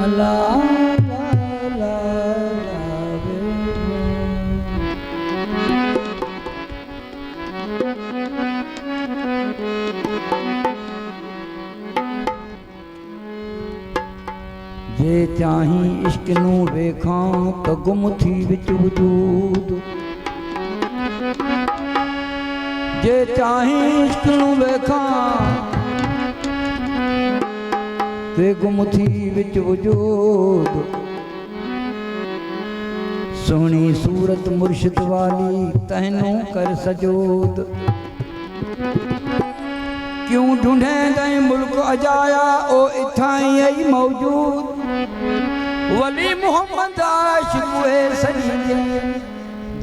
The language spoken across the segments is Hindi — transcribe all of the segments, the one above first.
अल्लाह जे चाही इश्क नू वेखां तो गुम थी विच वजूद जे चाही इश्क नू वेखां ते गुम थी विच वजूद सोहनी सूरत मुर्शिद वाली तहनू कर सजूद क्यों ढूंढे गए मुल्क अजाया ओ इथाई आई मौजूद वली मुहम्मद आशिक हुए सजी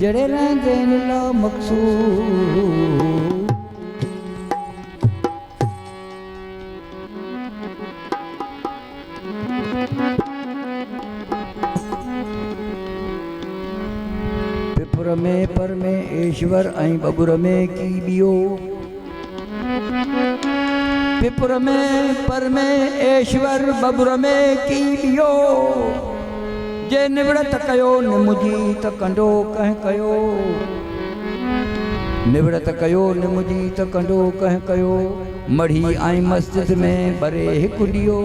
जड़े रहंदे ला मकसूद पिपुर में परमेश्वर ऐं बबुर में की बियो पिपुर में परमेश्वर बबुर में की बियो जे निवड़त कयो निमुजी त कंडो कह कयो निवड़त कयो निमुजी त कंडो कह कयो मढ़ी आई मस्जिद में बरे हिक ॾियो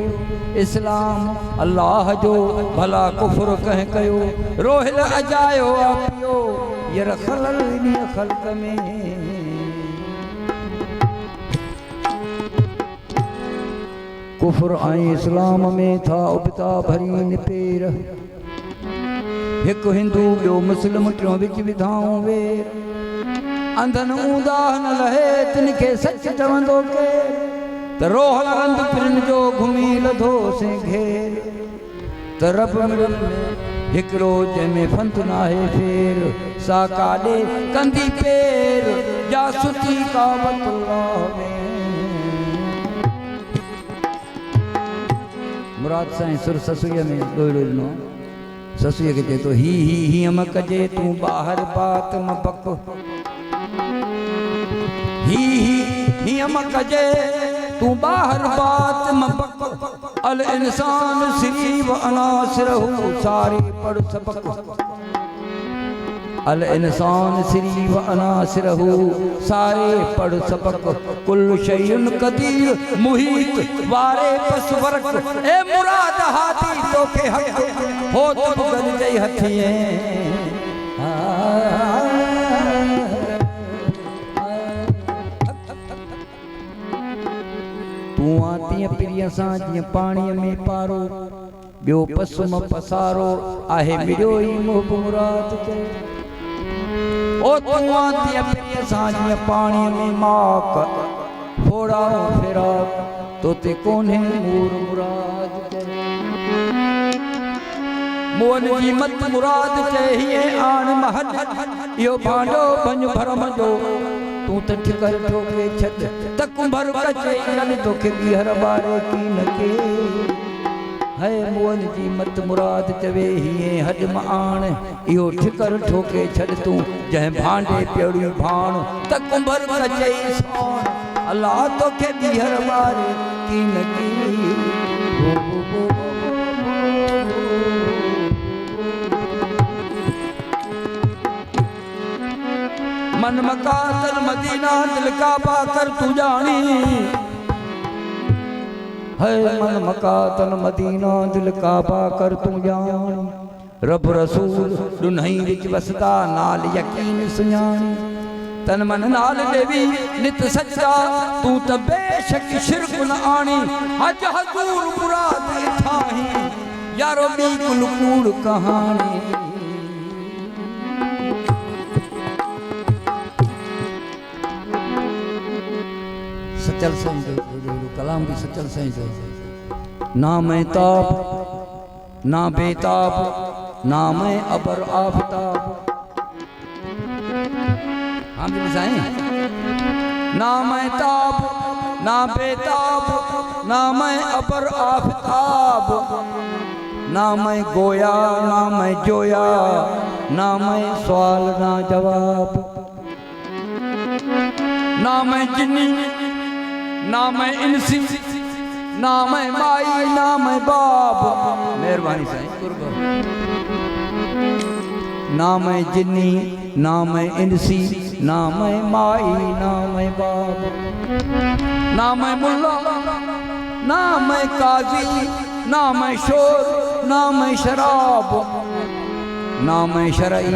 इस्लाम अल्लाह जो भला कुफर कह कयो रोहिल अजायो आपियो यर खलल इन खल्क में कुफर आई इस्लाम में था उबता भरी निपेर एक हिंदू बियो मुस्लिम टियों विच विधाऊं वेर अंधन ऊंदा न लहे तिनखे सच चवंदो के त रोहल रंध पिरन जो घुमी लधो से घेर त रब मिड़न में हिकड़ो जंहिंमें फंत नाहे फेर सा काॾे कंदी पेर जासूसी काबतुल्लाह में मुराद साईं सुर ससुईअ में ॾोइड़ो ॾिनो ससुईअ खे चए थो ही अम कजे तूं ॿाहिरि बात म पक ही अम कजे तूं ॿाहिरि बात म पक अल इंसान सिरी व अनासिरहू सारे पढ़ सबक अल इंसान सिरी व अनासिरहू सारे पढ़ सबक कुल शयुन कदीर मुहीत वारे पस वरक ए मुराद हाथी तो के हक हो तो गल जई हथिए तू आती पिरिया सा जी पानी में पारो बियो पसुम पसारो आहे मिड़ो ई मोह मुराद के ओ तू आती पिरिया सा जी पानी में माक फोड़ा फेरा तो ते कोने मूर मुराद के मोन जी मत मुराद चाहिए आन महल यो भांडो बन भरम जो तू त ठिकर ठोके छत त कुंभर कचे चल तोखे ॿीहर बारे की नके है मोन जी मत मुराद चवे हिए हज म आण इहो ठिकर ठोके छॾ तूं जंहिं भांडे पियड़ी भाण त कुंभर कचे सोन अल्लाह तोखे ॿीहर बारे की नकी मन मकातल मदीना दिल काबा कर तू जानी है मन मकातल मदीना दिल काबा कर तू जानी रब रसूल दुन्हई विच वसदा नाल यकीन सुञानी तन मन नाल देवी नित सच्चा तू त बेशक शिरक न आणी हज हजूर मुराद थाही यारो बी कुल कूड़ कहानी सचल साईं जो कलाम भी सचल साईं जो ना मैं ताब ना बेताब ना मैं अबर आफताब हाँ भी साईं ना मैं ताब ना बेताब ना मैं अबर आफताब ना मैं गोया ना मैं जोया ना मैं सवाल ना जवाब ना मैं जिन्नी ना मैं इंसी नाम माई नाम बाप मेहरबानी साईं कुर्बा नाम जिन्नी नाम इंसी नाम माई नाम बाप नाम मुल्ला नाम काजी नाम शोर नाम शराब नाम शरई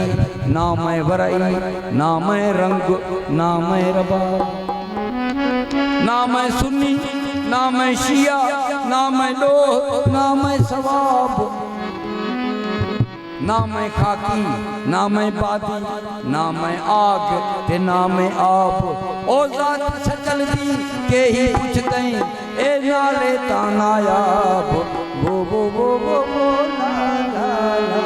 नाम वरई नाम रंग नाम रबाब नाम सुन्नी नाम शिया नाम लोह नाम सवाब नाम खाकी नाम बादी नाम आग ते नाम आप ओ जात सचल दी के ही पूछते ए नाले तानायाब वो ला ला ला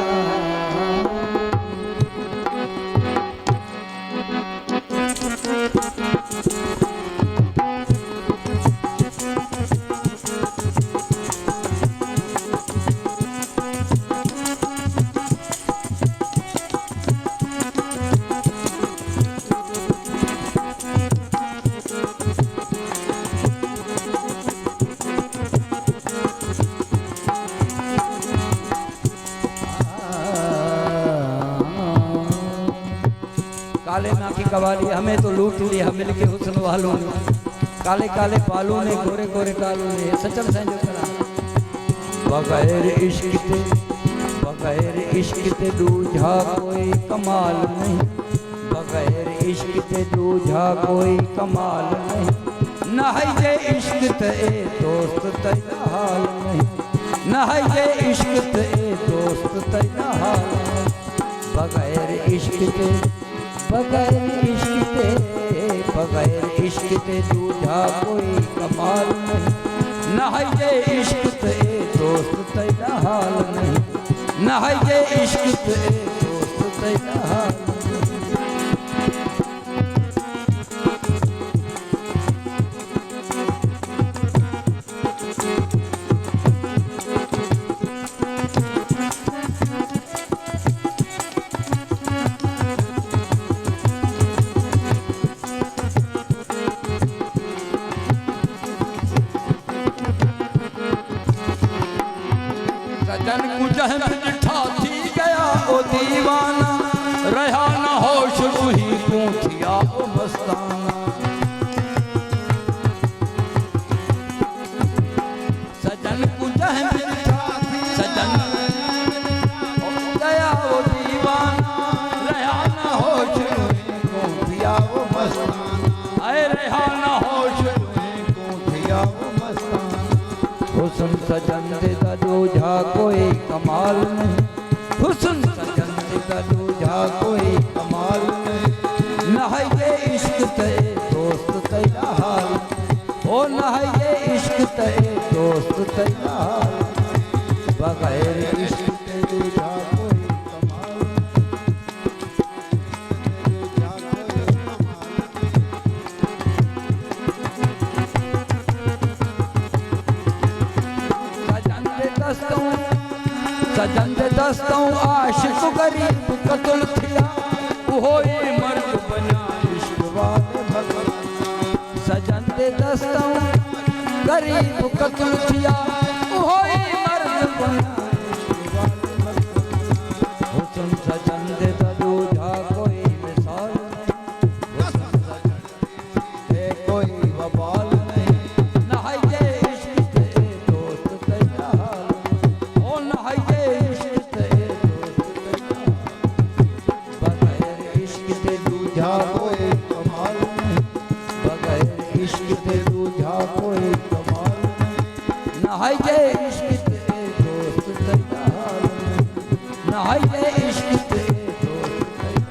काले नाकी कवाली हमें तो लूट लिया मिल के हुस्न वालों ने काले काले बालों ने गोरे गोरे कालों ने सचम साईं जो करा बगैर इश्क ते दूजा कोई कमाल नहीं बगैर इश्क ते दूजा कोई कमाल नहीं न है ये इश्क ते दोस्त तेरा हाल नहीं न है ये इश्क ते दोस्त तेरा हाल बगैर इश्क ते दूजा कोई कमाल नहीं न है ये इश्क ते दोस्त तेरा हाल नहीं न है ये इश्क ते दोस्त तेरा हाल सजन कुजह में डिठा थी गया ओ दीवाना रहा न होश रूही पूछिया ओ मस्ताना सजन कुजह में डिठा थी सजन गया ओ दीवाना रहा न होश रूही पूछिया ओ मस्ताना आए रहा न होश रूही पूछिया ओ मस्ताना हुस्न सजन दे दूजा कोई कमाल नहीं हुस्न सजन दे दूजा कोई कमाल नहीं न है ये इश्क ते दोस्त तेरा हाल ओ न है ये इश्क ते दोस्त तेरा हाल बगैर इश्क ते दूजा कोई कमाल सजन दे दस्तों आशिक गरीब कतल थिया वो मर्द बना इश्क वाले भगवान सजन दे दस्तों गरीब कतल थिया वो मर्द बना इश्क वाले भगवान हुस्न सजन दे दूजा कोई मिसाल हुस्न सजन दे कोई वबाल नहीं न है ये इश्क ते दोस्त तेरा हाल ओ न है ये दूजा कोई कमाल नहीं बगैर इश्क ते दूजा कोई कमाल नहीं न है ये इश्क ते दोस्त तेरा हाल नहीं न है ये इश्क ते दोस्त तेरा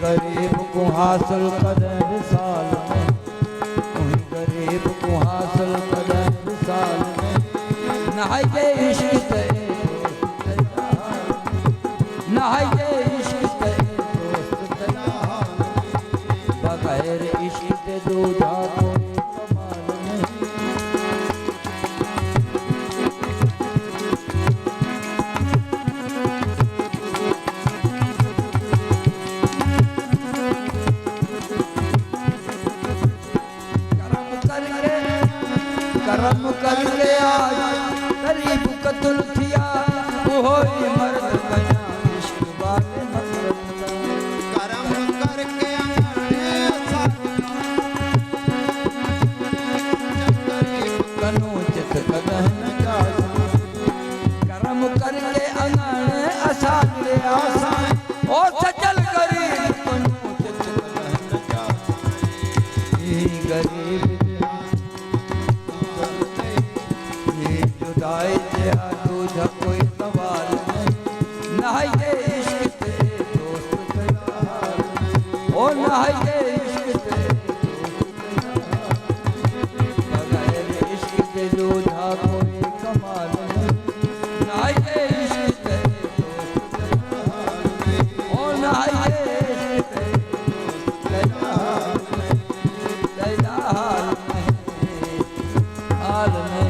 गरीब को हासिल करे विसाल में, कोई गरीब को हासिल करे विसाल में, नहाइए इश्क ते नहाइए इश्क ते दोस्त तेरा, बगैर इश्क ते दूजा कोई कमाल नहीं। करम करके आज गरीब कतल थिया, वो मर्द बना इश्क वाले नफरत का। करम करके कनो चित कदहन जा, करम करके अंगण असाले आसान, ओ सचल गरीब कनो चित कदहन जा। ये गरीब जुदाई तेरा दूजा कोई सवाल नहीं, नहाइए इश्क ते दोस्त तेरा, ओ नहाइए इश्क ते दोस्त तेरा, बगैर इश्क ते दूजा कोई कमाल नहीं, नहाइए इश्क ते दोस्त तेरा, ओ नहाइए इश्क ते दोस्त तेरा, तेरा हाल नहीं